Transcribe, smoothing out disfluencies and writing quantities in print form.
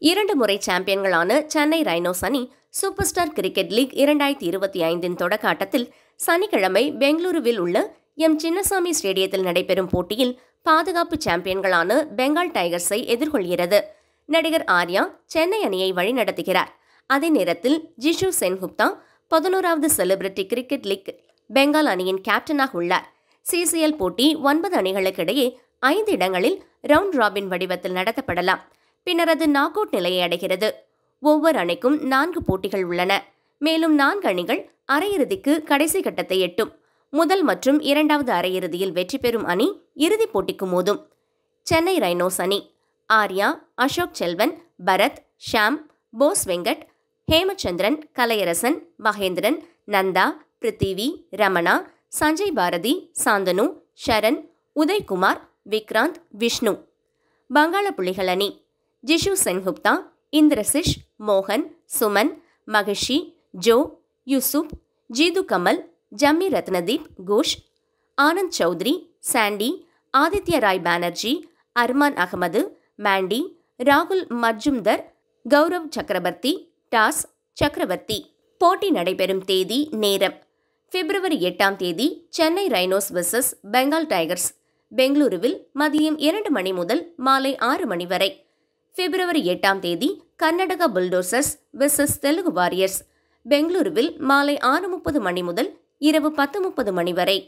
2 முறை சாம்பியன்களான சென்னை ரைனோஸ் அணி super star cricket league 2025 தொடக்க ஆட்டத்தில் சனிக்கிழமை பெங்களூருவில் உள்ள சின்னசாமி ஸ்டேடியத்தில் நடைபெறும் போட்டியில் பாதுகாப்பு சாம்பியன்களான பெங்கால் டைகர்ஸை எதிர்கொள்கிறது. நடிகர் ஆர்யா சென்னை அணியை வழிநடத்துகிறார். அதே நேரத்தில் ஜிஷு சென்குப்தா 11வது செலிபிரிட்டி கிரிக்கெட் லீக் பெங்கால் அணியின் கேப்டனாக உள்ளார். சிசிஎல் போட்டி 9 அணிகளுக்கு இடையே 5 இடங்களில் ரவுண்ட் ராபின் வடிவத்தில் நடத்தப்படலாம். பின்னர் அது நாக் அவுட் நிலையை அடைகிறது. ஒவ்வொரு அணிக்கும் 4 போட்டிகள் உள்ளன. மேலும் 4 அணிகள் அரையிறுதிக்கு கடைசி கட்டத்தை எட்டும். முதல் மற்றும் 2வது அரையிறுதியில் வெற்றி பெறும் அணி இறுதிப் போட்டிக்கு மோதும். சென்னை ரைனோஸ் அணி ஆர்யா, அசோக் செல்வன், பரத், ஷாம், போஸ் வெங்கட், ஹேமச்சந்திரன், கலையரசன், மகேந்திரன், நந்தா, பிருத்திவி, ரமணா, சஞ்சய் பாரதி, சாந்தனு, ஷரண், உதய்குமார், விக்ராந்த், விஷ்ணு. வங்காள புலிகள் அணி ஜிஷு சென்குப்தா, இந்திரசிஷ், மோகன், சுமன், மகிஷி, ஜோ, யூசுப், ஜீது கமல், ஜம்மி ரத்னதீப், கோஷ், ஆனந்த் சௌத்ரி, சாண்டி, ஆதித்ய ராய் பானர்ஜி, அர்மான் அகமது, மாண்டி, ராகுல் மஜும்தர், கௌரவ் சக்கரவர்த்தி, டாஸ் சக்கரவர்த்தி. போட்டி நடைபெறும் தேதி, நேரம் பிப்ரவரி 8ஆம் தேதி Chennai rhinos versus Bengal tigers பெங்களூருவில் மதியம் 2 மணி முதல் மாலை 6 மணி வரை. பிப்ரவரி 8ஆம் தேதி Karnataka bulldozers versus Telugu warriors பெங்களூருவில் மாலை 6:30 மணி முதல் இரவு 10:30 மணி வரை.